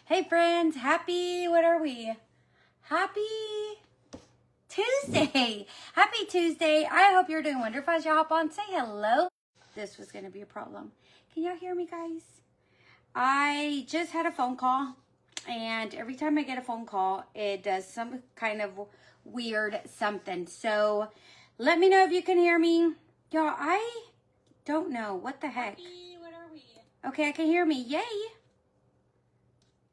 Hey friends, what are we? Happy Tuesday. Happy Tuesday. I hope you're doing wonderful. As you hop on, say hello. This was going to be a problem. Can y'all hear me, guys? I just had a phone call, and every time I get a phone call, it does some kind of weird something. So let me know if you can hear me. Y'all, I don't know. What the heck? What are we? Okay, I can hear me. Yay.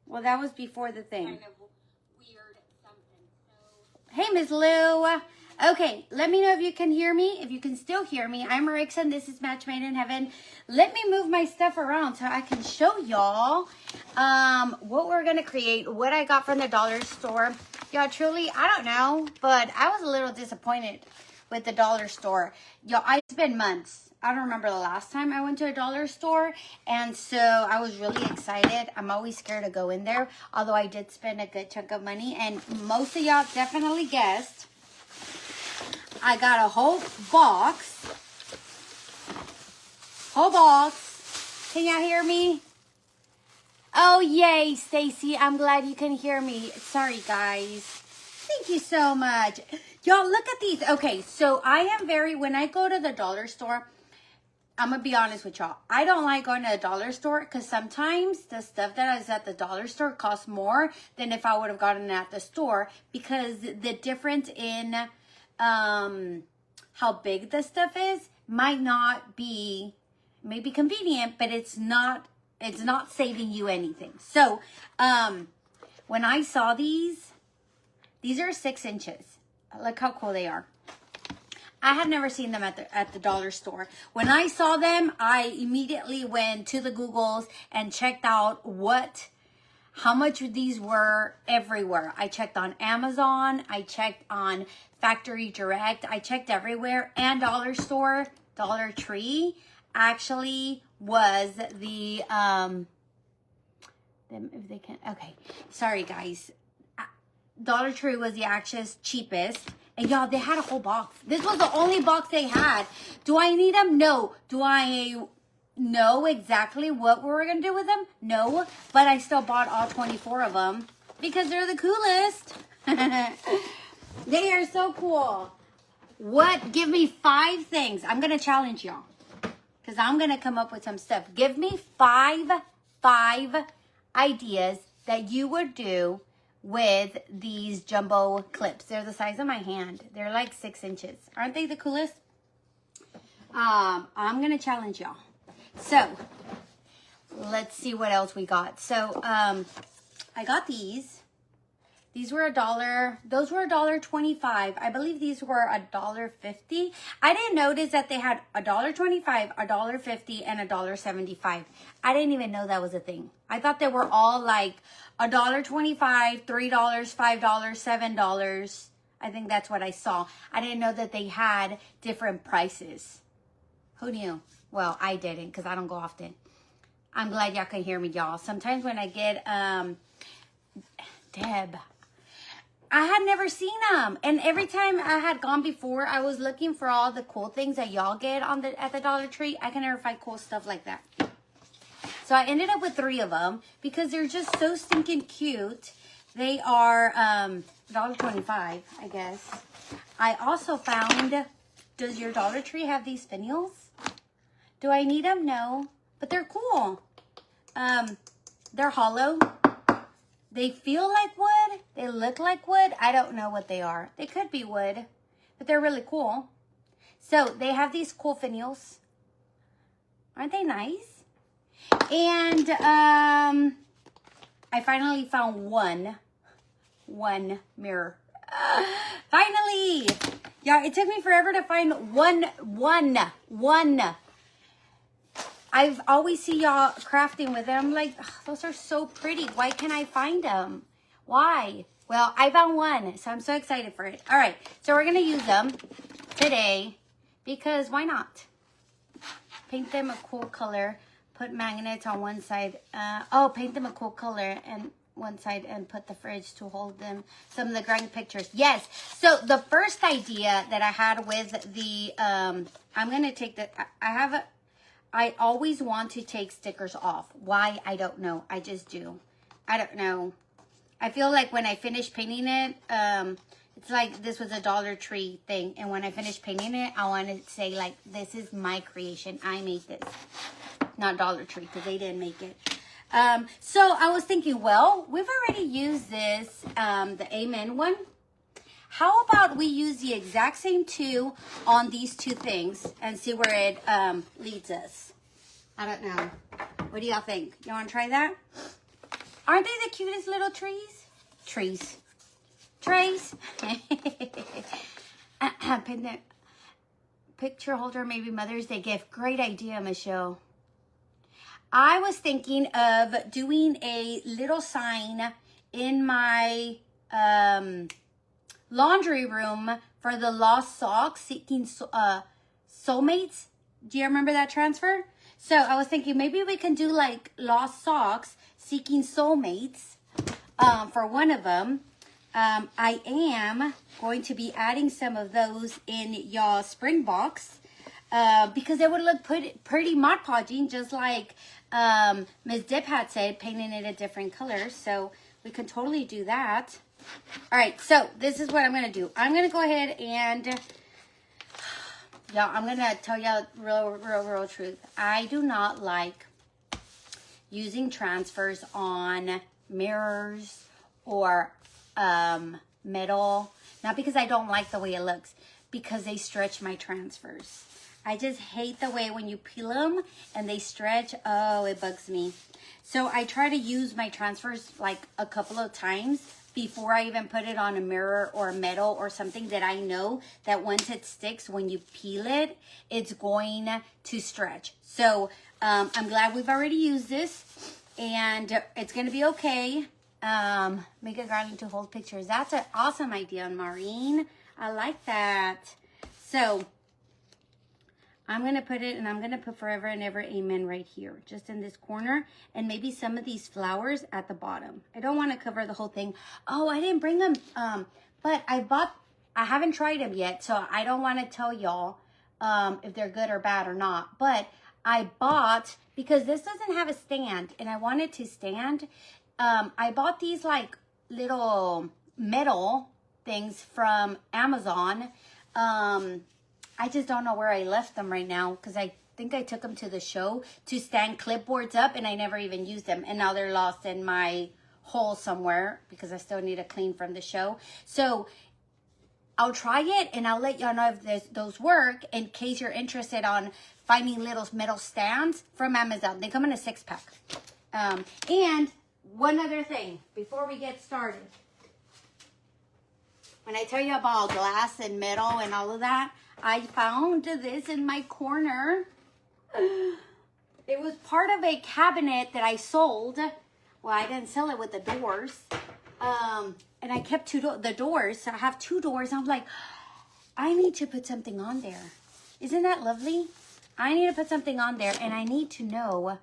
Well, that was before the thing. Kind of weird something. So. Hey, Miss Lou. Okay, let me know if you can hear me. If you can still hear me. I'm Marixa, and this is Match Made in Heaven. Let me move my stuff around so I can show y'all what we're going to create, what I got from the dollar store. Y'all, truly, I don't know, but I was a little disappointed with the dollar store. Y'all, it's been months. I don't remember the last time I went to a dollar store, and so I was really excited. I'm always scared to go in there, although I did spend a good chunk of money, and most of y'all definitely guessed. I got a whole box. Can y'all hear me? Oh, yay, Stacy. I'm glad you can hear me. Sorry, guys. Thank you so much. Y'all, look at these. Okay, so when I go to the dollar store, I'm going to be honest with y'all. I don't like going to the dollar store because sometimes the stuff that is at the dollar store costs more than if I would have gotten it at the store, because the difference in how big the stuff is might not be maybe convenient, but it's not saving you anything. So when I saw these are 6 inches. Look how cool they are. I have never seen them at the dollar store. When I saw them, I immediately went to the Googles and checked out how much these were everywhere. I checked on Amazon. I checked on Factory Direct. I checked everywhere. And dollar store, Dollar Tree actually was the, if they can, okay. Sorry, guys. Dollar Tree was the actual cheapest. And y'all, they had a whole box. This was the only box they had. Do I need them? No. Do I know exactly what we were going to do with them? No. But I still bought all 24 of them because they're the coolest. They are so cool. Give me 5 things. I'm going to challenge y'all because I'm going to come up with some stuff. Give me five ideas that you would do with these jumbo clips. They're the size of my hand. They're like 6 inches. Aren't they the coolest? I'm gonna challenge y'all. So let's see what else we got. So I got these. These were $1. Those were $1.25. I believe these were $1.50. I didn't notice that they had $1.25, $1.50, and $1.75. I didn't even know that was a thing. I thought they were all like $1.25, $3, $5, $7. I think that's what I saw. I didn't know that they had different prices. Who knew? Well, I didn't because I don't go often. I'm glad y'all can hear me, y'all. Sometimes when I get Deb, I had never seen them, and every time I had gone before, I was looking for all the cool things that y'all get at the Dollar Tree. I can never find cool stuff like that. So I ended up with 3 of them because they're just so stinking cute. They are $1.25, I guess. I also found, does your Dollar Tree have these spinels? Do I need them? No, but they're cool. They're hollow. They feel like wood. They look like wood. I don't know what they are. They could be wood, but they're really cool. So they have these cool finials. Aren't they nice? And I finally found one mirror. Finally! Yeah, it took me forever to find one. I've always see y'all crafting with it. I'm like, those are so pretty. Why can't I find them? Why? Well, I found one, so I'm so excited for it. All right, so we're going to use them today because why not? Paint them a cool color. Put magnets on one side. Paint them a cool color and one side and put the fridge to hold them. Some of the grand pictures. Yes. So the first idea that I had with the, I'm going to take the, I always want to take stickers off. Why? I don't know. I just do. I don't know. I feel like when I finish painting it, it's like this was a Dollar Tree thing. And when I finish painting it, I want to say like, this is my creation. I made this. Not Dollar Tree, because they didn't make it. So I was thinking, well, we've already used this, the Amen one. How about we use the exact same two on these two things and see where it leads us? I don't know. What do y'all think? You want to try that? Aren't they the cutest little trees? Trees. Trays. Picture holder, maybe Mother's Day gift. Great idea, Michelle. I was thinking of doing a little sign in my laundry room for the lost socks seeking soulmates. Do you remember that transfer? So I was thinking maybe we can do like lost socks seeking soulmates for one of them. I am going to be adding some of those in y'all spring box because it would look pretty Mod Podging, just like Ms. Dip had said, painting it a different color. So we can totally do that. All right, so this is what I'm going to do. I'm going to go ahead and, y'all, I'm going to tell y'all real truth. I do not like using transfers on mirrors or metal. Not because I don't like the way it looks, because they stretch my transfers. I just hate the way when you peel them and they stretch. Oh, it bugs me. So I try to use my transfers like a couple of times before I even put it on a mirror or a metal or something that I know that once it sticks, when you peel it, it's going to stretch. So I'm glad we've already used this and it's going to be okay. Make a garland to hold pictures. That's an awesome idea, Maureen. I like that. So I'm going to put it, and I'm going to put forever and ever amen right here, just in this corner, and maybe some of these flowers at the bottom. I don't want to cover the whole thing. Oh, I didn't bring them, but I haven't tried them yet, so I don't want to tell y'all if they're good or bad or not, but I bought, because this doesn't have a stand, and I want it to stand, I bought these like little metal things from Amazon. I just don't know where I left them right now because I think I took them to the show to stand clipboards up and I never even used them. And now they're lost in my hole somewhere because I still need to clean from the show. So I'll try it and I'll let y'all know if those work in case you're interested on finding little metal stands from Amazon. They come in a 6-pack. And one other thing before we get started. When I tell you about glass and metal and all of that, I found this in my corner. It was part of a cabinet that I sold. Well, I didn't sell it with the doors. And I kept the doors. So I have 2 doors. I'm like, I need to put something on there. Isn't that lovely? I need to put something on there, and I need to know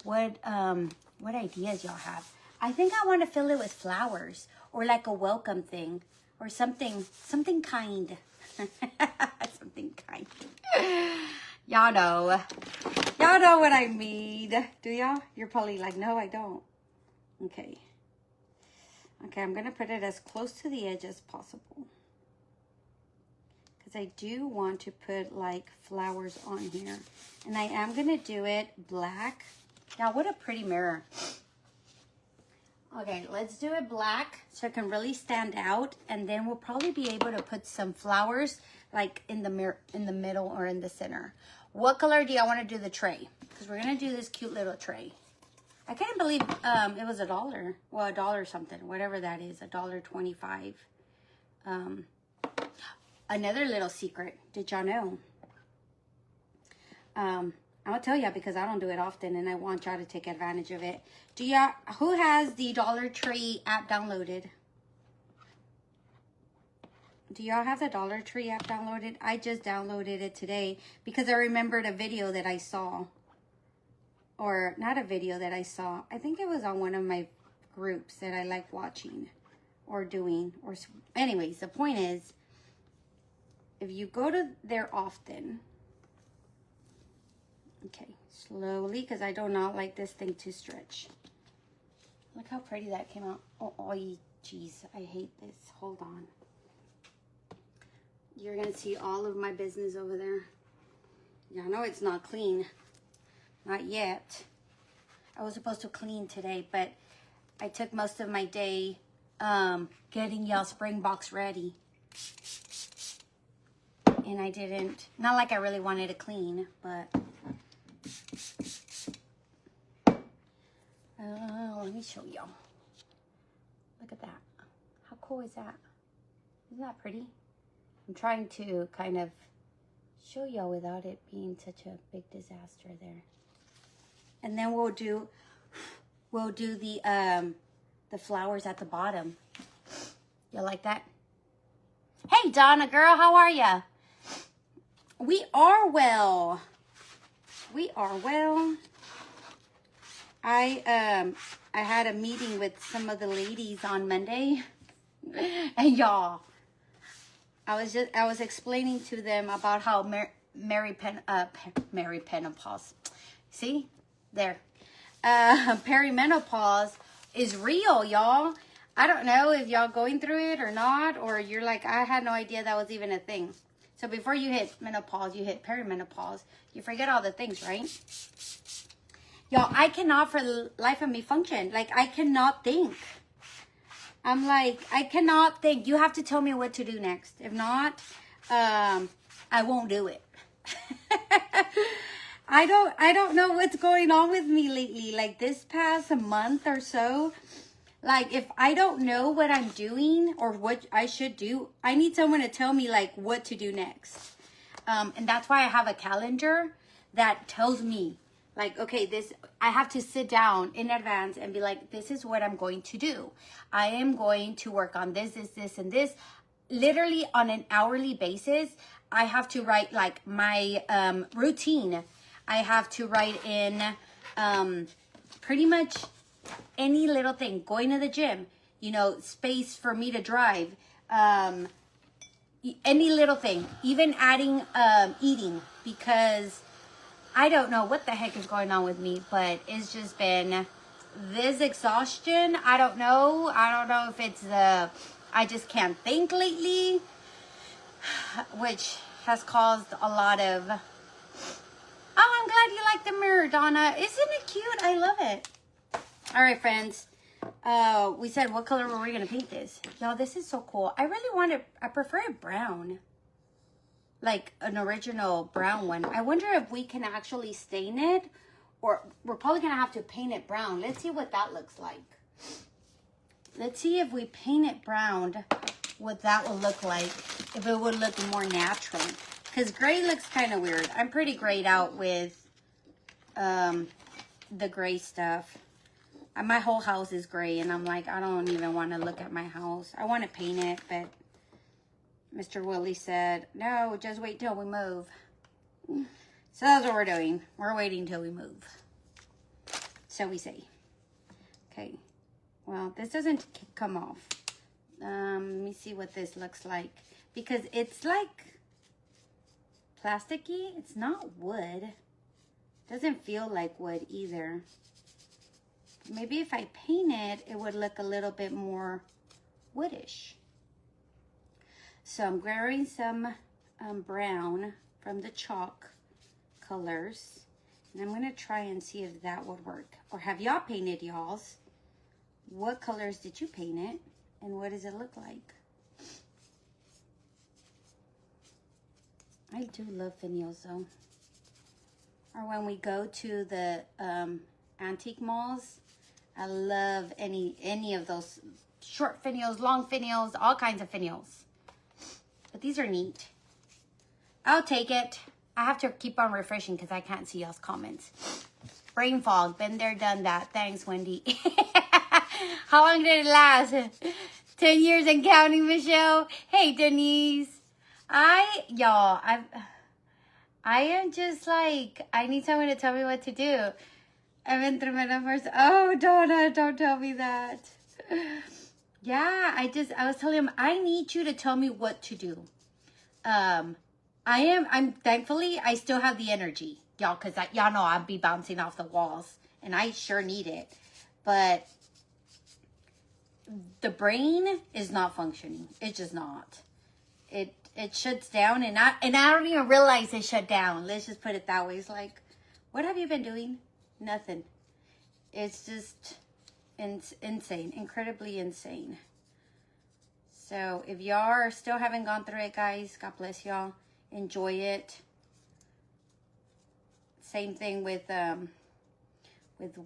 what ideas y'all have. I think I want to fill it with flowers or like a welcome thing or something kind. Something kind. Y'all know what I mean. Do y'all? You're probably like, no, I don't. Okay, I'm gonna put it as close to the edge as possible because I do want to put like flowers on here, and I am gonna do it black. Now, what a pretty mirror. Okay, let's do it black so it can really stand out, and then we'll probably be able to put some flowers like in the mirror, in the middle or in the center. What color do y'all want to do the tray? Because we're gonna do this cute little tray. I can't believe it was $1. Well, $1 something, whatever that is, $1.25. Another little secret. Did y'all know? I'm gonna tell y'all because I don't do it often and I want y'all to take advantage of it. Who has the Dollar Tree app downloaded? Do y'all have the Dollar Tree app downloaded? I just downloaded it today because I remembered a video that I saw. Or not a video that I saw. I think it was on one of my groups that I like watching or doing. Or anyways, the point is, if you go to there often, okay, slowly, because I do not like this thing to stretch. Look how pretty that came out. Oh, jeez, I hate this. Hold on. You're going to see all of my business over there. Yeah, I know it's not clean. Not yet. I was supposed to clean today, but I took most of my day getting y'all spring box ready. And I didn't. Not like I really wanted to clean, but... let me show y'all. Look at that. How cool is that? Isn't that pretty? I'm trying to kind of show y'all without it being such a big disaster there. And then we'll do the flowers at the bottom. You like that? Hey, Donna girl, how are ya? We are well. We are well. I had a meeting with some of the ladies on Monday, and y'all, I was explaining to them about how perimenopause. See there, perimenopause is real, y'all. I don't know if y'all going through it or not, or you're like, I had no idea that was even a thing. So before you hit menopause, you hit perimenopause. You forget all the things, right? Y'all, I cannot for the life of me function. Like, I cannot think. I'm like, I cannot think. You have to tell me what to do next. If not, I won't do it. I don't know what's going on with me lately. Like, this past month or so, like, if I don't know what I'm doing or what I should do, I need someone to tell me, like, what to do next. And that's why I have a calendar that tells me, like, okay, I have to sit down in advance and be like, this is what I'm going to do. I am going to work on this, and this. Literally on an hourly basis, I have to write, like, my routine. I have to write in pretty much any little thing. Going to the gym, space for me to drive. Any little thing. Even adding eating, because I don't know what the heck is going on with me, but it's just been this exhaustion. I don't know if it's I just can't think lately, which has caused a lot of, oh, I'm glad you like the mirror, Donna. Isn't it cute? I love it. All right, friends. We said, what color were we going to paint this? Y'all, this is so cool. I prefer it brown. Like an original brown one. I wonder if we can actually stain it, or we're probably gonna have to paint it brown. Let's see what that looks like. Let's see if we paint it brown, what that will look like, if it would look more natural. Because gray looks kind of weird. I'm pretty grayed out with the gray stuff. My whole house is gray, and I'm like, I don't even want to look at my house. I want to paint it, but Mr. Willie said, no, just wait till we move. So that's what we're doing. We're waiting till we move. So we say. Okay. Well, this doesn't come off. Let me see what this looks like. Because it's like plasticky. It's not wood. Doesn't feel like wood either. Maybe if I paint it, it would look a little bit more woodish. So I'm grabbing some brown from the chalk colors. And I'm going to try and see if that would work. Or have y'all painted y'all's? What colors did you paint it? And what does it look like? I do love finials though. Or when we go to the antique malls, I love any of those short finials, long finials, all kinds of finials. But these are neat. I'll take it. I have to keep on refreshing because I can't see y'all's comments. Brain fog. Been there, done that. Thanks, Wendy. How long did it last? 10 years and counting, Michelle. Hey, Denise. I am just like, I need someone to tell me what to do. I've been through menopause. Oh, Donna, don't tell me that. Yeah, I was telling him, I need you to tell me what to do. I'm thankfully, I still have the energy, y'all, because y'all know I'll be bouncing off the walls, and I sure need it. But the brain is not functioning. It's just not. It shuts down, and I don't even realize it shut down. Let's just put it that way. It's like, what have you been doing? Nothing. It's just insane, incredibly insane. So if y'all are still haven't gone through it, guys, God bless y'all. Enjoy it. Same thing with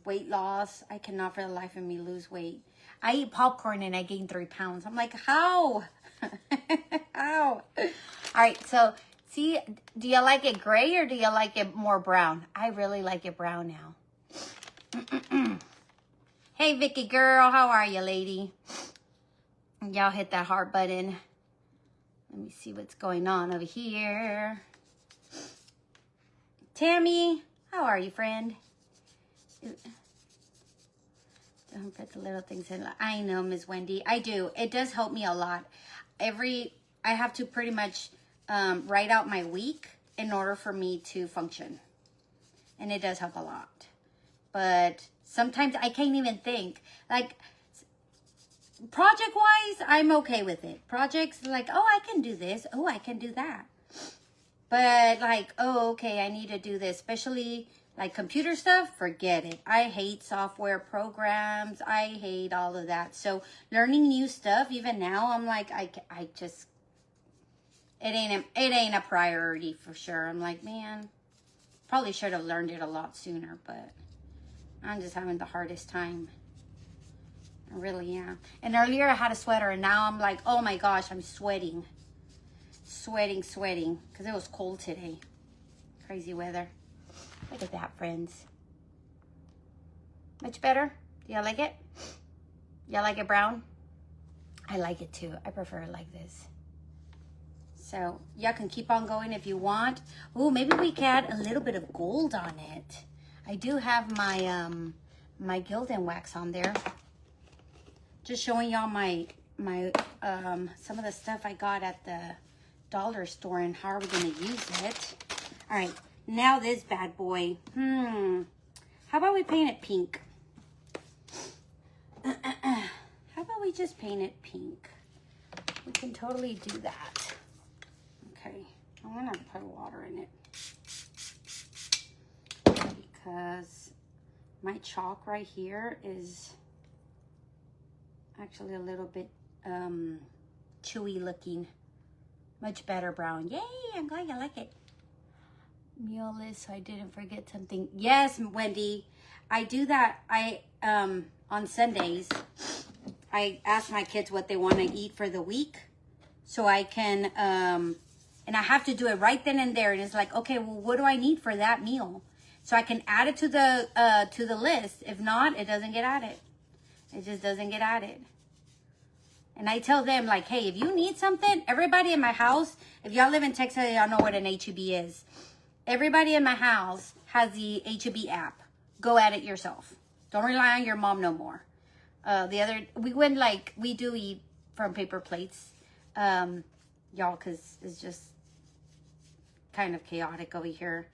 weight loss. I cannot for the life of me lose weight. I eat popcorn and I gain 3 pounds. I'm like, how? How? All right, so see, do you like it gray or do you like it more brown? I really like it brown now. Hey, Vicky girl, how are you, lady? Y'all hit that heart button. Let me see what's going on over here. Tammy, how are you, friend? Don't put the little things in. I know, Miss Wendy. I do. It does help me a lot. I have to pretty much write out my week in order for me to function. And it does help a lot. But sometimes I can't even think. Like, project-wise, I'm okay with it. Projects like, oh, I can do this. Oh, I can do that. But like, oh, okay, I need to do this. Especially like computer stuff, forget it. I hate software programs. I hate all of that. So learning new stuff, even now, I'm like, I just, it ain't a priority for sure. I'm like, man, probably should have learned it a lot sooner, but I'm just having the hardest time. I really am. And earlier I had a sweater and now I'm like, oh my gosh, I'm sweating. Sweating, because it was cold today. Crazy weather. Look at that, friends. Much better? Do y'all like it? Y'all like it brown? I like it too. I prefer it like this. So y'all can keep on going if you want. Oh, maybe we can add a little bit of gold on it. I do have my my Gildan wax on there. Just showing y'all my some of the stuff I got at the dollar store and how are we gonna use it. All right, now this bad boy. How about we paint it pink? How about we just paint it pink? We can totally do that. Okay, I'm gonna put water in it because my chalk right here is actually a little bit chewy looking. Much better brown. Yay, I'm glad you like it. Meal list, so I didn't forget something. Yes, Wendy, I do that. On Sundays, I ask my kids what they want to eat for the week, so I can, and I have to do it right then and there. And it's like, okay, well, what do I need for that meal? So I can add it to the list. If not, it doesn't get added. It just doesn't get added. And I tell them, like, hey, if you need something, everybody in my house, if y'all live in Texas, y'all know what an HEB is. Everybody in my house has the HEB app. Go at it yourself. Don't rely on your mom no more. We do eat from paper plates, y'all, because it's just kind of chaotic over here.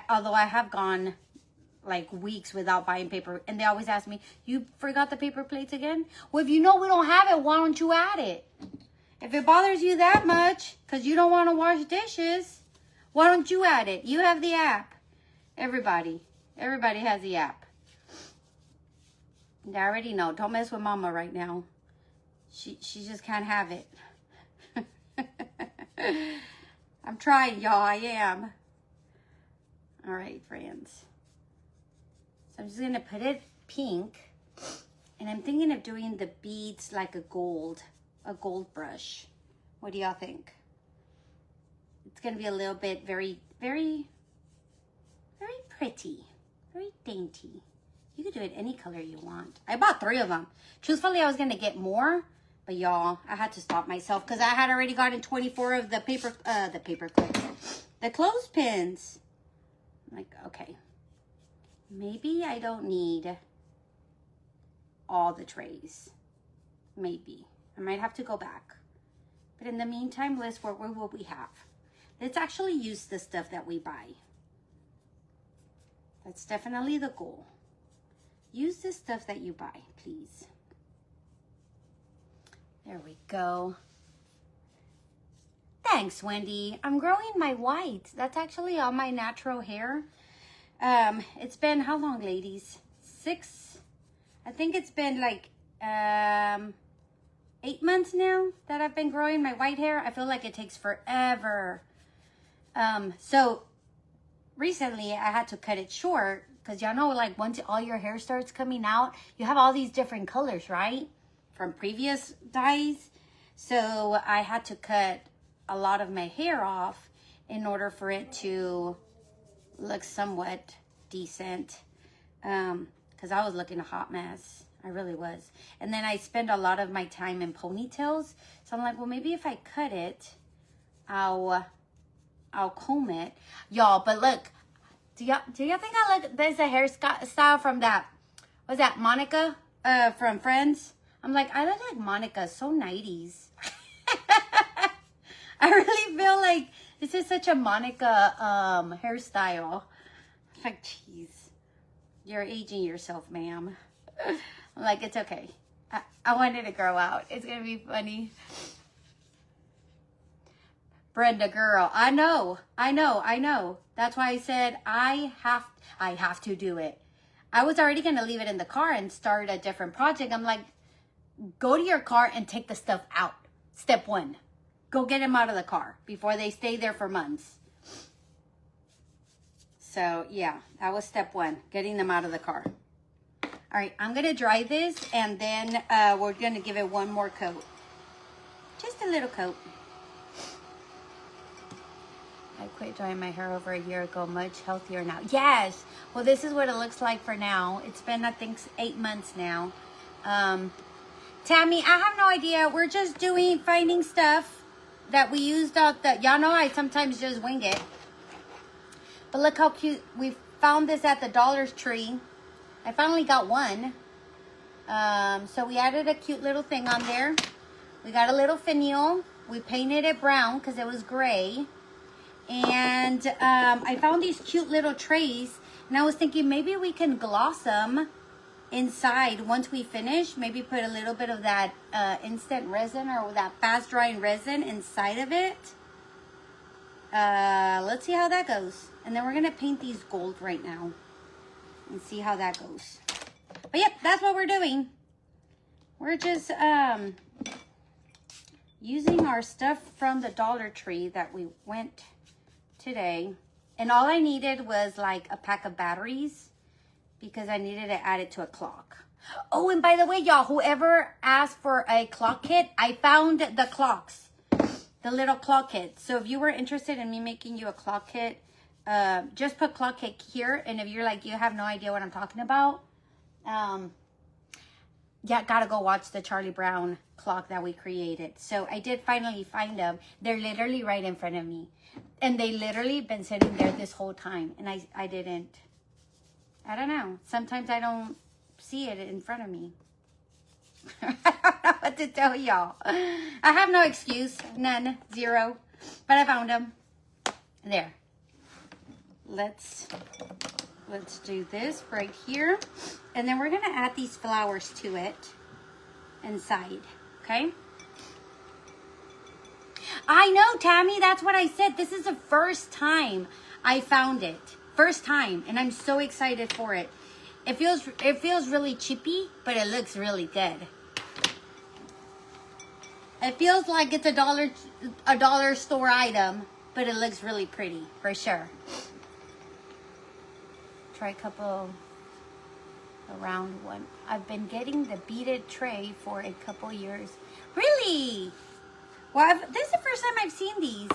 Although I have gone like weeks without buying paper, and they always ask me, you forgot the paper plates again? Well, if you know we don't have it, why don't you add it? If it bothers you that much because you don't want to wash dishes, why don't you add it? You have the app. Everybody has the app. I already know. Don't mess with mama right now. She just can't have it. I'm trying, y'all. I am. All right, friends. So I'm just going to put it pink. And I'm thinking of doing the beads like a gold brush. What do y'all think? It's going to be a little bit very, very, very pretty. Very dainty. You could do it any color you want. I bought 3 of them. Truthfully, I was going to get more. But y'all, I had to stop myself because I had already gotten 24 of the paper clips. The clothespins. I'm like, okay. Maybe I don't need all the trays. Maybe. I might have to go back. But in the meantime, let's work with what we have. Let's actually use the stuff that we buy. That's definitely the goal. Use the stuff that you buy, please. There we go. Thanks, Wendy. I'm growing my white. That's actually all my natural hair. It's been how long, ladies? I think it's been like 8 months now that I've been growing my white hair. I feel like it takes forever. So recently I had to cut it short because y'all know, like, once all your hair starts coming out, you have all these different colors, right? From previous dyes. So I had to cut a lot of my hair off in order for it to look somewhat decent. Because I was looking a hot mess. I really was. And then I spend a lot of my time in ponytails. So I'm like, well, maybe if I cut it, I'll comb it. Y'all, but look, do y'all think I look, there's a hairstyle from that, was that Monica from Friends? I'm like, I look like Monica, so 90s. I really feel like this is such a Monica hairstyle. Like, jeez, you're aging yourself, ma'am. I'm like, it's okay. I wanted to grow out. It's gonna be funny. Brenda, girl, I know. That's why I said I have to do it. I was already gonna leave it in the car and start a different project. I'm like, go to your car and take the stuff out. Step 1, go get them out of the car before they stay there for months. So yeah, that was step 1, getting them out of the car. All right, I'm gonna dry this and then we're gonna give it one more coat. Just a little coat. I quit drying my hair over a year ago, much healthier now. Yes, well, this is what it looks like for now. It's been, I think, 8 months now. Tammy, I have no idea. We're just finding stuff that we used out the, y'all know I sometimes just wing it. But look how cute. We found this at the Dollar Tree. I finally got one. So we added a cute little thing on there. We got a little finial. We painted it brown because it was gray. And I found these cute little trays. And I was thinking maybe we can gloss them inside once we finish. Maybe put a little bit of that instant resin or that fast drying resin inside of it. Let's see how that goes. And then we're going to paint these gold right now. And see how that goes. But yep, that's what we're doing. We're just using our stuff from the Dollar Tree that we went today. And all I needed was like a pack of batteries because I needed to add it to a clock. Oh, and by the way, y'all, whoever asked for a clock kit, I found the clocks, the little clock kit. So if you were interested in me making you a clock kit, just put clock kit here. And if you're like, you have no idea what I'm talking about, yeah, gotta go watch the Charlie Brown clock that we created. So I did finally find them. They're literally right in front of me. And they literally been sitting there this whole time. And I didn't. I don't know. Sometimes I don't see it in front of me. I don't know what to tell y'all. I have no excuse. None. Zero. But I found them. There. Let's do this right here. And then we're going to add these flowers to it inside. Okay? I know, Tammy. That's what I said. This is the first time I found it. First time. And I'm so excited for it. It feels really chippy, but it looks really good. It feels like it's a dollar store item, but it looks really pretty, for sure. Try a couple around one. I've been getting the beaded tray for a couple years. Really? Well, this is the first time I've seen these.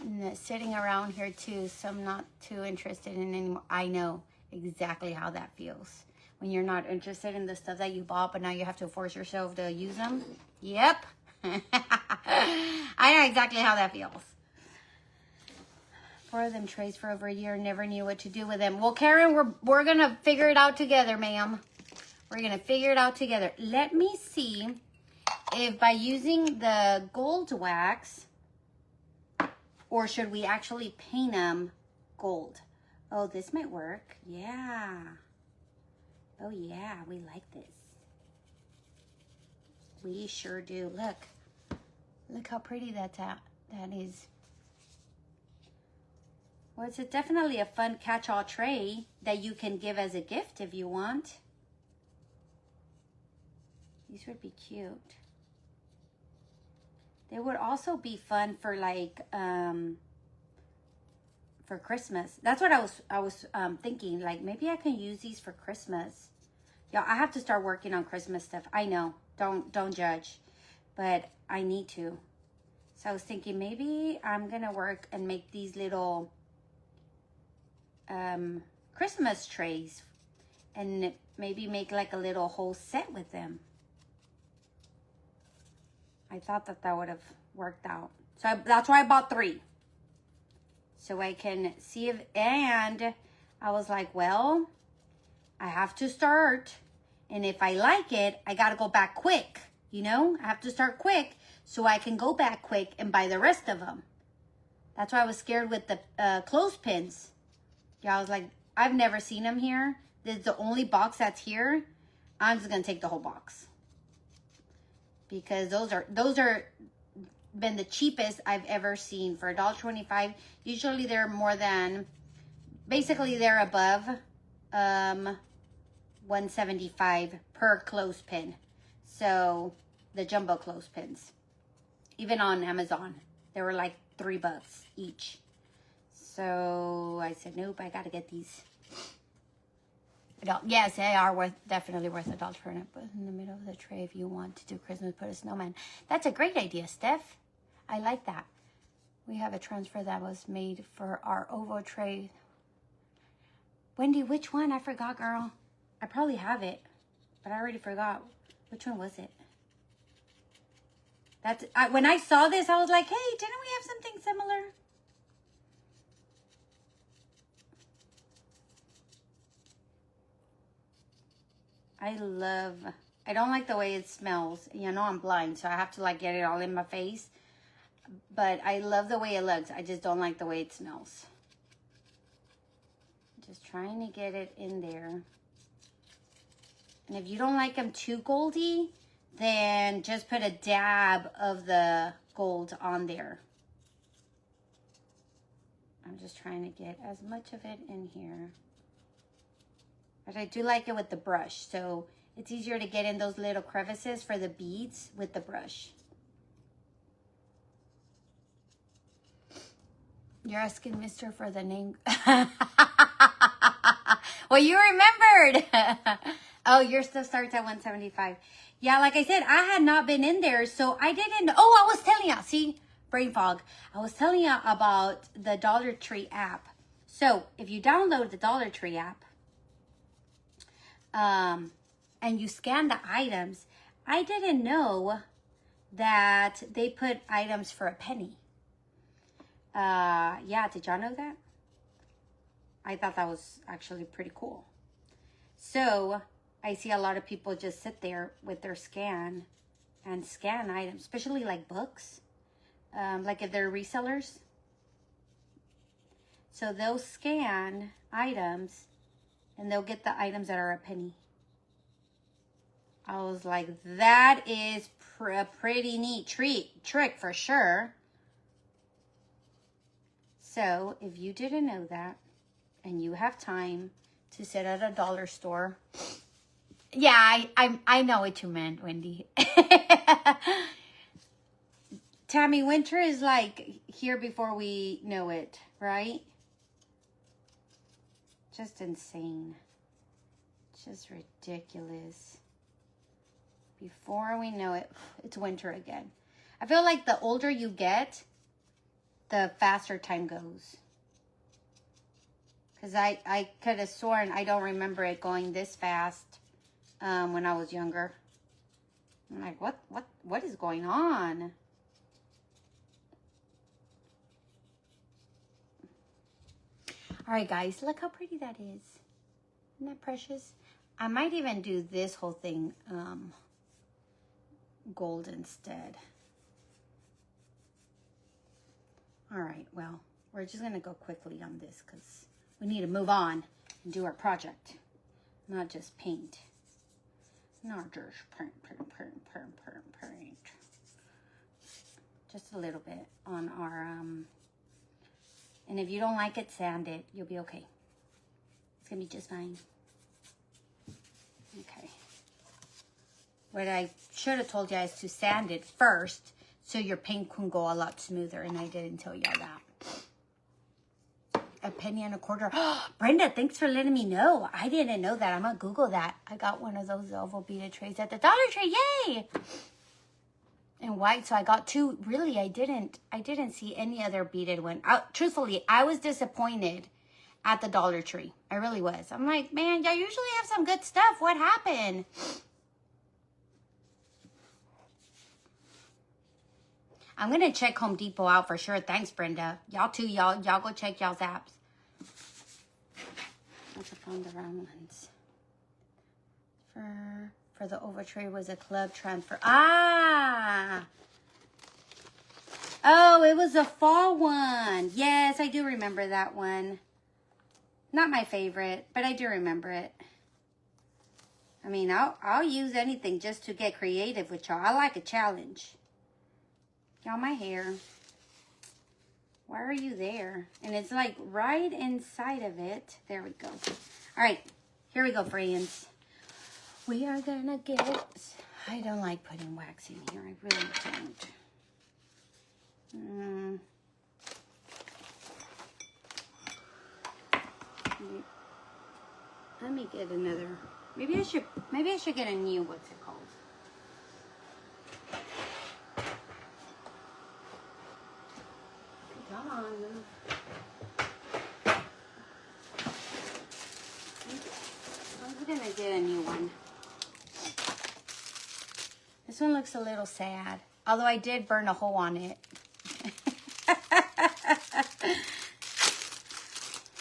And sitting around here too, so I'm not too interested in anymore. I know exactly how that feels. When you're not interested in the stuff that you bought, but now you have to force yourself to use them. Yep. I know exactly how that feels. 4 of them trays for over a year, never knew what to do with them. Well, Karen, we're going to figure it out together, ma'am. We're going to figure it out together. Let me see if by using the gold wax, or should we actually paint them gold? Oh, this might work. Yeah. Oh, yeah, we like this. We sure do. Look how pretty that is. Well, it's definitely a fun catch-all tray that you can give as a gift if you want. These would be cute. They would also be fun for like for Christmas. That's what I was thinking. Like maybe I can use these for Christmas. Yeah, I have to start working on Christmas stuff. I know. Don't judge, but I need to. So I was thinking maybe I'm gonna work and make these little Christmas trays, and maybe make like a little whole set with them. I thought that would have worked out. So that's why I bought 3. So I can see if, and I was like, well, I have to start. And if I like it, I got to go back quick. You know, I have to start quick so I can go back quick and buy the rest of them. That's why I was scared with the clothespins. Yeah, I was like, I've never seen them here. This is the only box that's here. I'm just going to take the whole box. Because those are been the cheapest I've ever seen for $1.25. Usually they're more than, basically they're above $1.75 per clothespin. So the jumbo clothespins, even on Amazon, they were like $3 each. So I said, nope, I got to get these. Yes, they are definitely worth $1 but in the middle of the tray if you want to do Christmas, put a snowman. That's a great idea, Steph. I like that. We have a transfer that was made for our ovo tray. Wendy, which one? I forgot, girl. I probably have it, but I already forgot. Which one was it? When I saw this, I was like, hey, didn't we have something similar? I don't like the way it smells. You know, I'm blind, so I have to like get it all in my face. But I love the way it looks. I just don't like the way it smells. Just trying to get it in there. And if you don't like them too goldy, then just put a dab of the gold on there. I'm just trying to get as much of it in here. But I do like it with the brush, so it's easier to get in those little crevices for the beads with the brush. You're asking Mister for the name. Well, you remembered. Oh, your stuff starts at $1.75. Yeah, like I said, I had not been in there, so I didn't. Oh, I was telling you. See, brain fog. I was telling you about the Dollar Tree app. So if you download the Dollar Tree app, and you scan the items, I didn't know that they put items for a penny. Yeah, did y'all know that? I thought that was actually pretty cool. So I see a lot of people just sit there with their scan and scan items, especially like books, like if they're resellers. So they'll scan items and they'll get the items that are a penny. I was like, that is a pretty neat trick for sure. So if you didn't know that and you have time to sit at a dollar store. Yeah, I know what you meant, Wendy. Tammy, winter is like here before we know it, right? Just insane. Just ridiculous. Before we know it, it's winter again. I feel like the older you get, the faster time goes. Because I could have sworn I don't remember it going this fast when I was younger. I'm like, what is going on? All right, guys, look how pretty that is. Isn't that precious? I might even do this whole thing gold instead. All right, well, we're just going to go quickly on this because we need to move on and do our project, not just paint. Not just paint. paint. Just a little bit on our, and if you don't like it, sand it. You'll be okay. It's gonna be just fine. Okay. What I should have told you is to sand it first so your paint can go a lot smoother, and I didn't tell you all that. A penny and a quarter. Brenda, thanks for letting me know. I didn't know that. I'm gonna Google that. I got one of those oval beaded trays at the Dollar Tree. Yay! In white, so I got two. Really, I didn't see any other beaded one. Truthfully, I was disappointed at the Dollar Tree. I really was. I'm like, man, y'all usually have some good stuff. What happened? I'm gonna check Home Depot out for sure. Thanks, Brenda. Y'all too. Y'all go check y'all's apps. I found the round ones. For the over tray was a club transfer. Ah. Oh, it was a fall one. Yes, I do remember that one. Not my favorite, but I do remember it. I mean, I'll use anything just to get creative with y'all. I like a challenge. Y'all, my hair. Why are you there? And it's like right inside of it. There we go. All right, here we go, friends. We are gonna get. I don't like putting wax in here. I really don't. Let me get another. Maybe I should get a new. What's it called? Come on. I'm gonna get a new one. This one looks a little sad. Although I did burn a hole on it.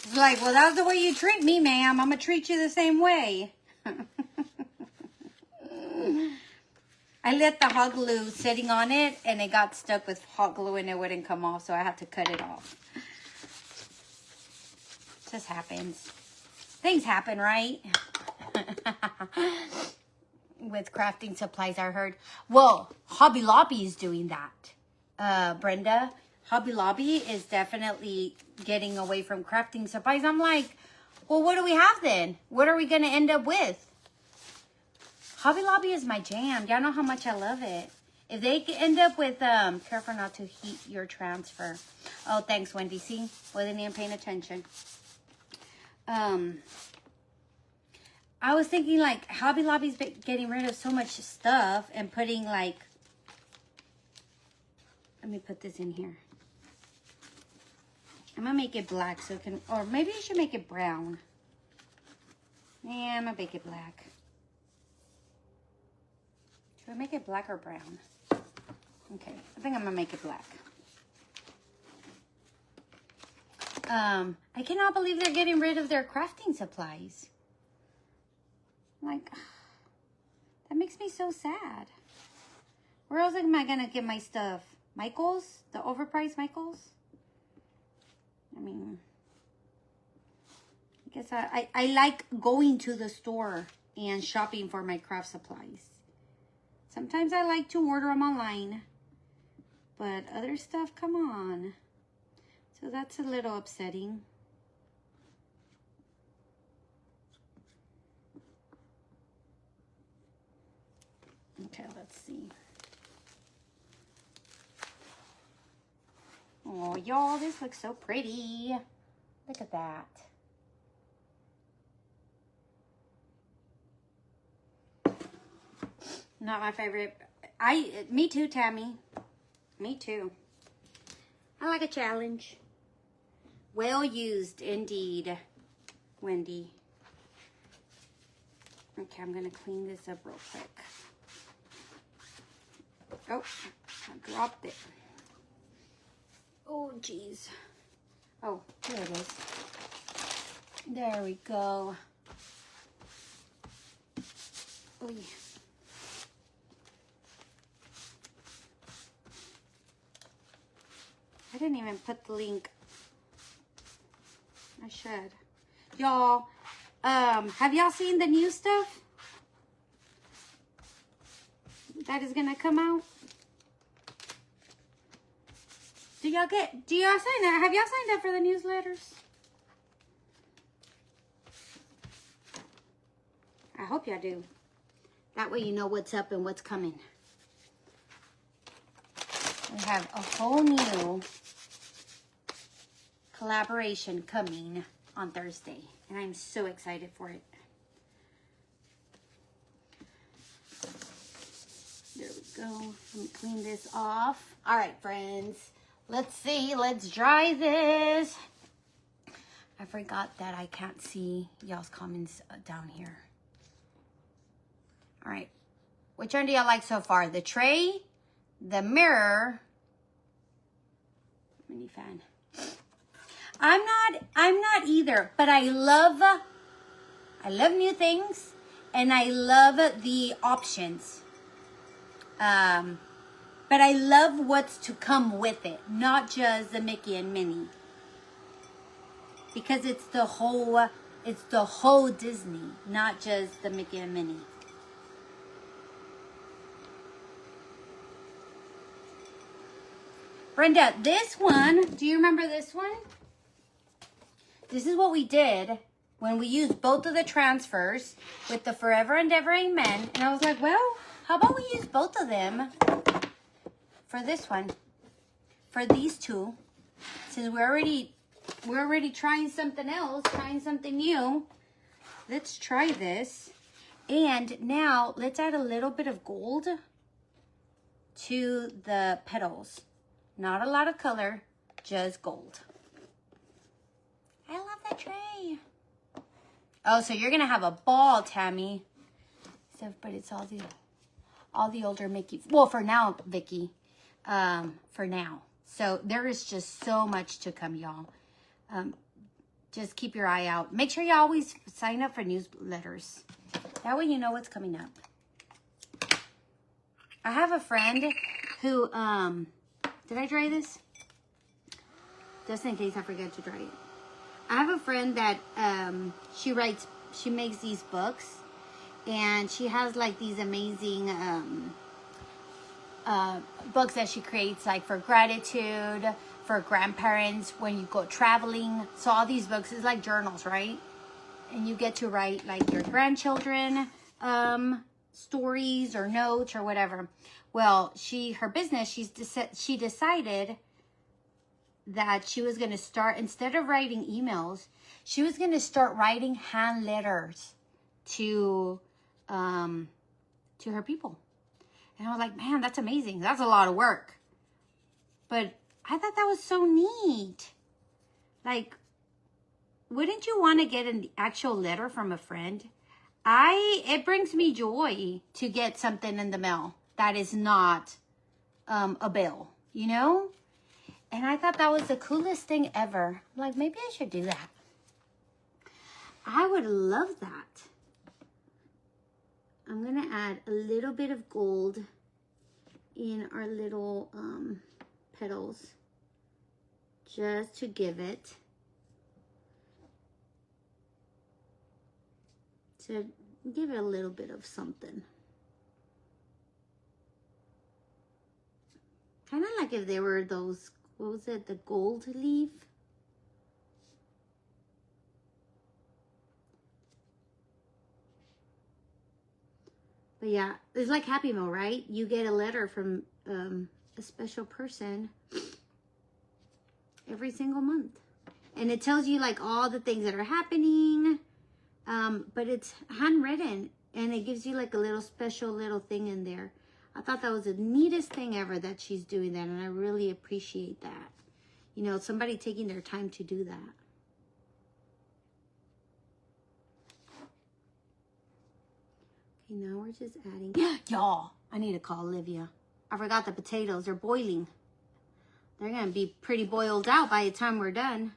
It's like, well, that's the way you treat me, ma'am. I'm gonna treat you the same way. I let the hot glue sitting on it, and it got stuck with hot glue, and it wouldn't come off, so I had to cut it off. Just happens. Things happen, right? With crafting supplies, I heard. Well, Hobby Lobby is doing that. Brenda, Hobby Lobby is definitely getting away from crafting supplies. I'm like, well, what do we have then? What are we going to end up with? Hobby Lobby is my jam. Y'all know how much I love it. If they end up with, careful not to heat your transfer. Oh, thanks, Wendy. See? Wasn't even paying attention. I was thinking, like, Hobby Lobby's getting rid of so much stuff and putting, like, let me put this in here. I'm going to make it black so it can, or maybe I should make it brown. Yeah, I'm going to make it black. Should I make it black or brown? Okay, I think I'm going to make it black. I cannot believe they're getting rid of their crafting supplies. Like, that makes me so sad. Where else am I going to get my stuff? Michael's? The overpriced Michael's? I mean, I guess I like going to the store and shopping for my craft supplies. Sometimes I like to order them online. But other stuff, come on. So that's a little upsetting. Okay, let's see. Oh, y'all, this looks so pretty. Look at that. Not my favorite. Me too, Tammy. Me too. I like a challenge. Well used, indeed, Wendy. Okay, I'm going to clean this up real quick. Oh, I dropped it. Oh, geez. Oh, here it is. There we go. Oh, yeah. I didn't even put the link. I should. Y'all, have y'all seen the new stuff? that is gonna come out. Do y'all sign up? Have y'all signed up for the newsletters? I hope y'all do. That way you know what's up and what's coming. We have a whole new collaboration coming on Thursday, and I'm so excited for it. There we go. Let me clean this off. All right, friends. Let's see. Let's dry this. I forgot that I can't see y'all's comments down here. All right. Which one do y'all like so far? The tray, the mirror, mini fan. I'm not either, but I love new things, and I love the options. But I love what's to come with it, not just the Mickey and Minnie. Because it's the whole Disney, not just the Mickey and Minnie. Brenda, this one, do you remember this one? This is what we did when we used both of the transfers with the Forever and Ever Amen. And I was like, well, how about we use both of them for this one? For these two. Since we're already trying something else, trying something new. Let's try this. And now let's add a little bit of gold to the petals. Not a lot of color, just gold. I love that tray. Oh, so you're gonna have a ball, Tammy. So, but it's all the older Mickey. Well, for now, Vicky. For now. So there is just so much to come, y'all. Just keep your eye out. Make sure you always sign up for newsletters. That way you know what's coming up. I have a friend who, did I dry this? Just in case I forget to dry it. I have a friend that, she makes these books, and she has like these amazing, books that she creates, like for gratitude, for grandparents, when you go traveling. So all these books is like journals, right? And you get to write like your grandchildren, stories or notes or whatever. Well, her business, she decided that she was going to start, instead of writing emails, she was going to start writing hand letters to her people. And I was like, man, that's amazing. That's a lot of work. But I thought that was so neat. Like, wouldn't you want to get an actual letter from a friend? It brings me joy to get something in the mail that is not a bill, you know? And I thought that was the coolest thing ever. I'm like, maybe I should do that. I would love that. I'm going to add a little bit of gold in our little petals just to give it. To give it a little bit of something. Kind of like if they were those, what was it, the gold leaf? But yeah, it's like Happy Meal, right? You get a letter from a special person every single month. And it tells you like all the things that are happening. But it's handwritten, and it gives you like a little special little thing in there. I thought that was the neatest thing ever that she's doing that, and I really appreciate that. You know, somebody taking their time to do that. Okay, now we're just adding. Y'all, I need to call Olivia. I forgot the potatoes. They're boiling. They're going to be pretty boiled out by the time we're done.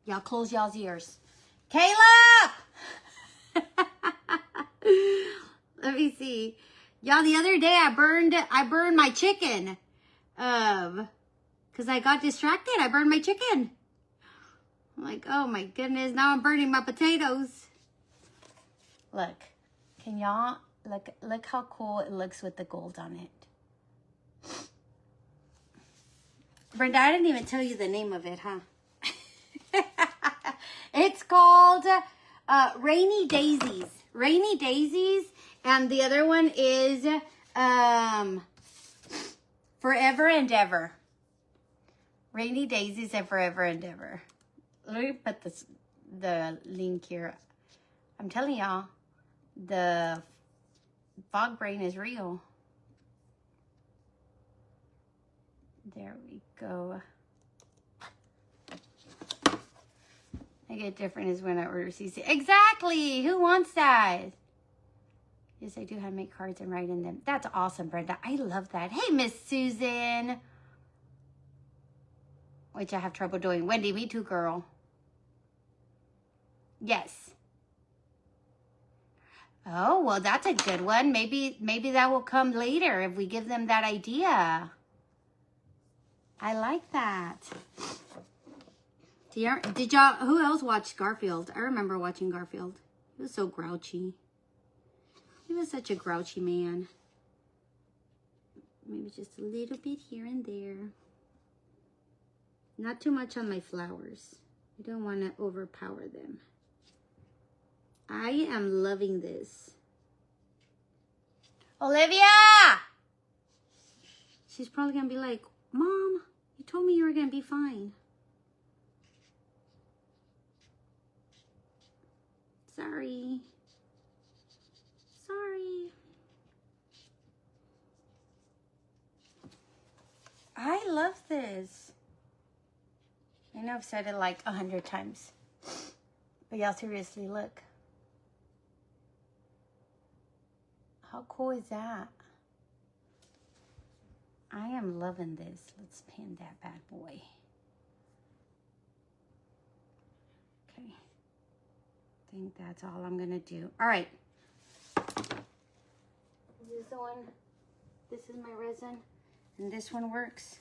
Y'all close y'all's ears. Caleb! Let me see. Y'all, the other day I burned my chicken. Because I got distracted. I burned my chicken. I'm like, oh my goodness, now I'm burning my potatoes. Look, can y'all, look how cool it looks with the gold on it. Brenda, I didn't even tell you the name of it, huh? It's called Rainy Daisies. Rainy Daisies. And the other one is Forever and Ever. Rainy Daisies and Forever and Ever. Let me put the link here. I'm telling y'all, the fog brain is real. There we go. I get different is when I order CC. Exactly. Who wants that? Yes, I do handmade cards and write in them. That's awesome, Brenda. I love that. Hey, Miss Susan. Which I have trouble doing. Wendy, me too, girl. Yes. Oh, well, that's a good one. Maybe that will come later if we give them that idea. I like that. Did y'all, who else watched Garfield? I remember watching Garfield. He was so grouchy. He was such a grouchy man. Maybe just a little bit here and there. Not too much on my flowers. I don't want to overpower them. I am loving this. Olivia! She's probably going to be like, Mom, you told me you were going to be fine. Sorry. Sorry. I love this. I know I've said it like 100 times. But y'all seriously, look. How cool is that? I am loving this. Let's pin that bad boy. Okay. I think that's all I'm going to do. All right. This is the one. This is my resin. And this one works.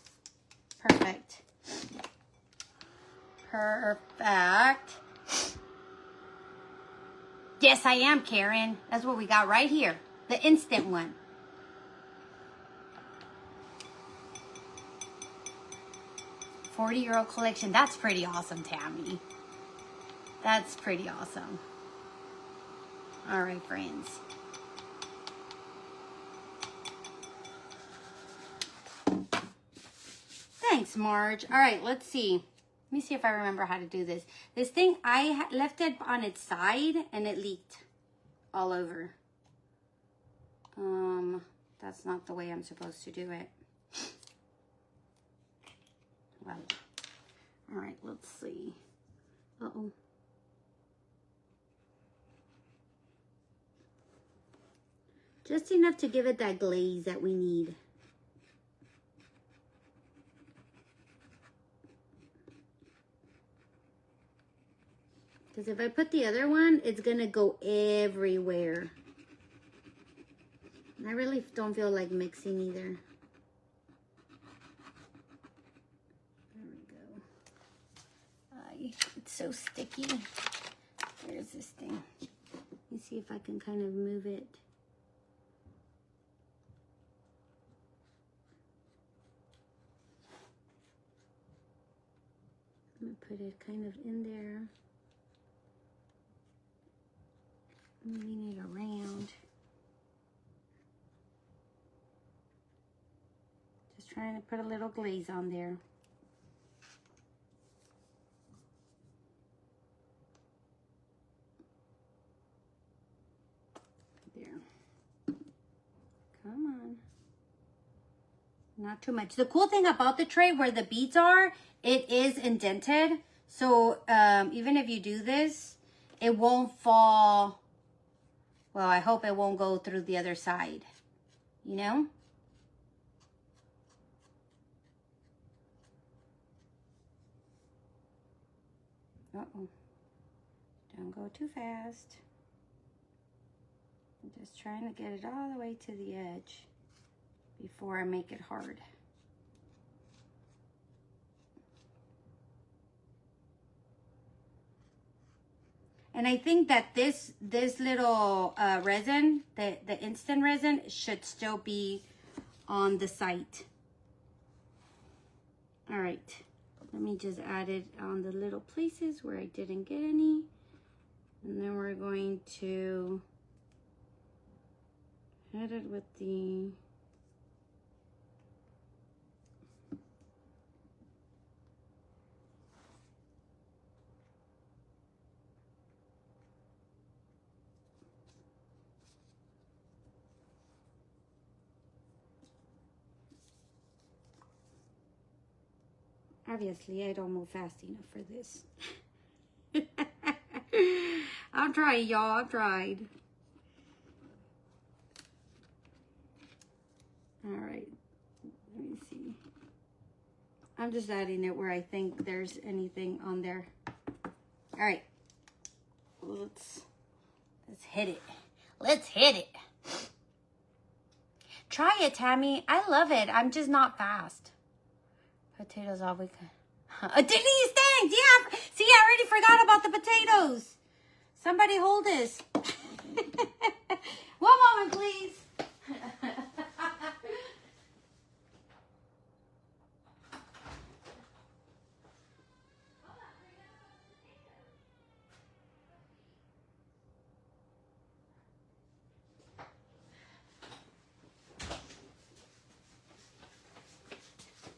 Perfect. Perfect. Yes, I am, Karen. That's what we got right here. The instant one. €40 collection. That's pretty awesome, Tammy. That's pretty awesome. All right, friends. Thanks, Marge. All right, let's see. Let me see if I remember how to do this. This thing, I left it on its side and it leaked all over. That's not the way I'm supposed to do it. Well, all right, let's see. Uh-oh. Just enough to give it that glaze that we need. Because if I put the other one, it's going to go everywhere. I really don't feel like mixing either. There we go. It's so sticky. Where's this thing? Let me see if I can kind of move it. I'm going to put it kind of in there. Moving it around. Just trying to put a little glaze on there. There. Come on. Not too much. The cool thing about the tray where the beads are, it is indented. So even if you do this, it won't fall. Well, I hope it won't go through the other side, you know? Uh-oh. Don't go too fast. I'm just trying to get it all the way to the edge before I make it hard. And I think that this little resin, the instant resin, should still be on the site. All right, let me just add it on the little places where I didn't get any. And then we're going to hit it with the obviously, I don't move fast enough for this. I'm trying, y'all. I've tried. All right. Let me see. I'm just adding it where I think there's anything on there. All right. Let's hit it. Let's hit it. Try it, Tammy. I love it. I'm just not fast. Potatoes all weekend. Denise, thanks. Yeah. See, I already forgot about the potatoes. Somebody hold this. One moment, please.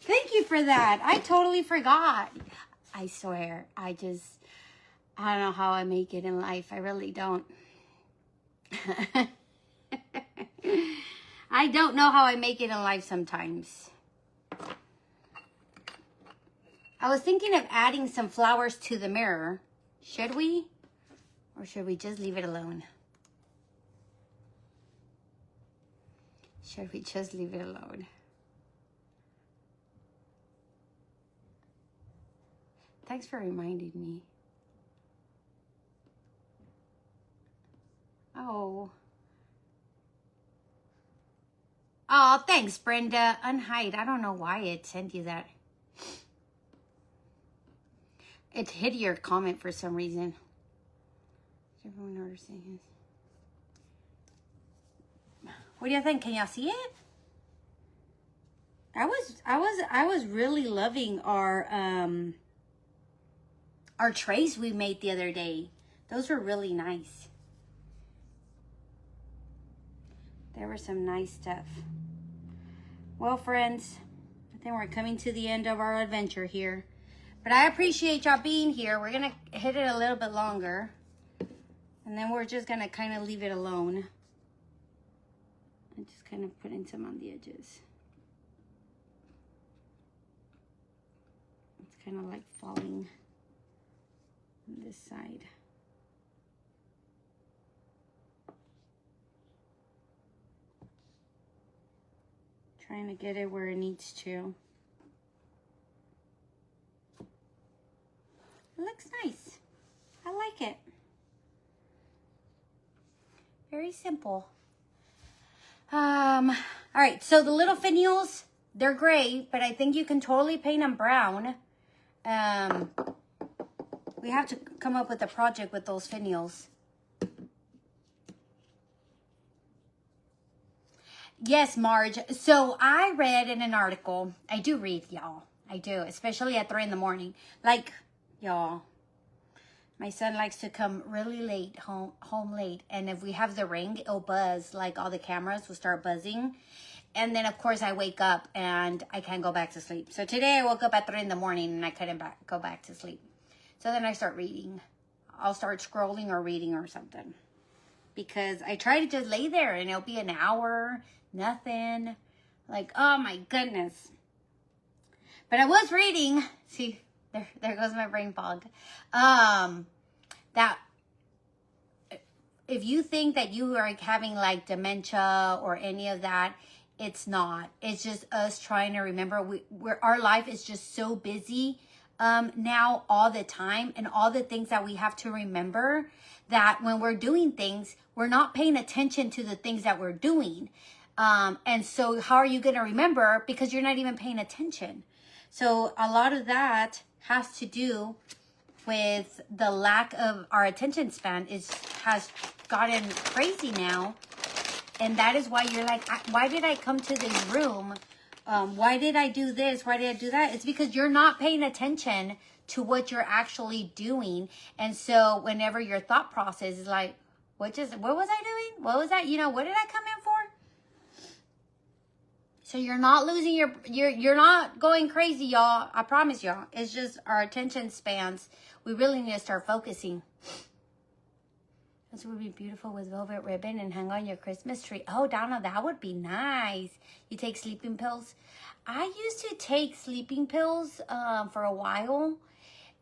Thank you for that. I totally forgot. I swear. I don't know how I make it in life. I really don't. I don't know how I make it in life sometimes. I was thinking of adding some flowers to the mirror. Should we? Or should we just leave it alone? Should we just leave it alone? Thanks for reminding me. Oh. Oh, thanks, Brenda. Unhide. I don't know why it sent you that. It hid your comment for some reason. Everyone noticing this. What do you think? Can y'all see it? I was really loving our trays we made the other day. Those were really nice. There was some nice stuff. Well, friends, I think we're coming to the end of our adventure here. But I appreciate y'all being here. We're going to hit it a little bit longer. And then we're just going to kind of leave it alone. And just kind of put in some on the edges. It's kind of like falling on this side. Trying to get it where it needs to. It looks nice. I like it. Very simple. All right, so the little finials, they're gray, but I think you can totally paint them brown. We have to come up with a project with those finials. Yes, Marge. So I read in an article, I do read, y'all. I do, especially at 3 in the morning. Like, y'all, my son likes to come really late, home late. And if we have the rain, it'll buzz, like all the cameras will start buzzing. And then, of course, I wake up and I can't go back to sleep. So today I woke up at 3 in the morning and I couldn't go back to sleep. So then I start reading. I'll start scrolling or reading or something. Because I try to just lay there and it'll be an hour, nothing. Like, oh my goodness. But I was reading. See, there goes my brain fog. That if you think that you are having like dementia or any of that, it's not. It's just us trying to remember. Our life is just so busy now all the time, and all the things that we have to remember, that when we're doing things, we're not paying attention to the things that we're doing. And so how are you going to remember? Because you're not even paying attention. So a lot of that has to do with the lack of our attention span has gotten crazy now. And that is why you're like, why did I come to this room? Why did I do this? Why did I do that? It's because you're not paying attention to what you're actually doing. And so whenever your thought process is like, what was I doing? What was that? You know, what did I come in for? So you're not losing you're not going crazy, y'all. I promise y'all. It's just our attention spans. We really need to start focusing. This would be beautiful with velvet ribbon and hang on your Christmas tree. Oh, Donna, that would be nice. You take sleeping pills? I used to take sleeping pills for a while,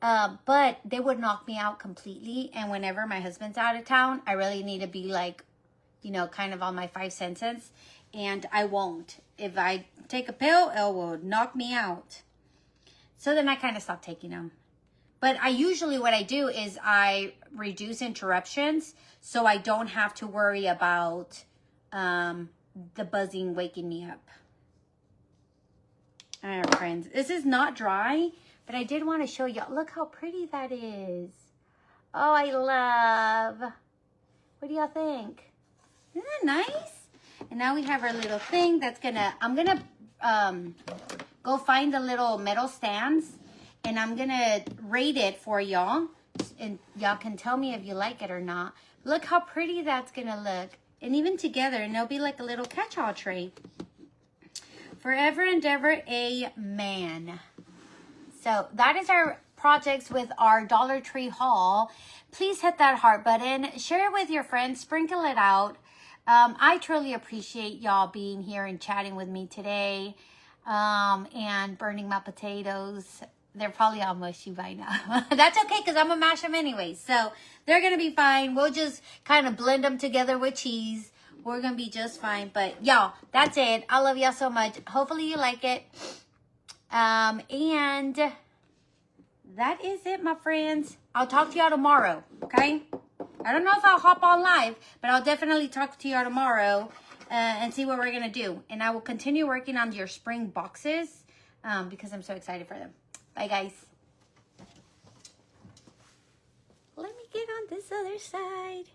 but they would knock me out completely. And whenever my husband's out of town, I really need to be like, you know, kind of on my 5 senses. And I won't. If I take a pill, it will knock me out. So then I kind of stopped taking them. But I usually, what I do is I reduce interruptions so I don't have to worry about the buzzing waking me up. All right, friends. This is not dry, but I did want to show y'all. Look how pretty that is. Oh, I love. What do y'all think? Isn't that nice? And now we have our little thing that's gonna, I'm gonna go find the little metal stands and I'm gonna rate it for y'all. And y'all can tell me if you like it or not. Look how pretty that's gonna look. And even together, and they'll be like a little catch-all tray. Forever and ever, amen. So that is our projects with our Dollar Tree haul. Please hit that heart button. Share it with your friends. Sprinkle it out. I truly appreciate y'all being here and chatting with me today and burning my potatoes. They're probably all mushy by now. That's okay because I'm going to mash them anyway. So they're going to be fine. We'll just kind of blend them together with cheese. We're going to be just fine. But y'all, that's it. I love y'all so much. Hopefully you like it. And that is it, my friends. I'll talk to y'all tomorrow, okay? I don't know if I'll hop on live, but I'll definitely talk to y'all tomorrow and see what we're going to do. And I will continue working on your spring boxes because I'm so excited for them. Bye, guys. Let me get on this other side.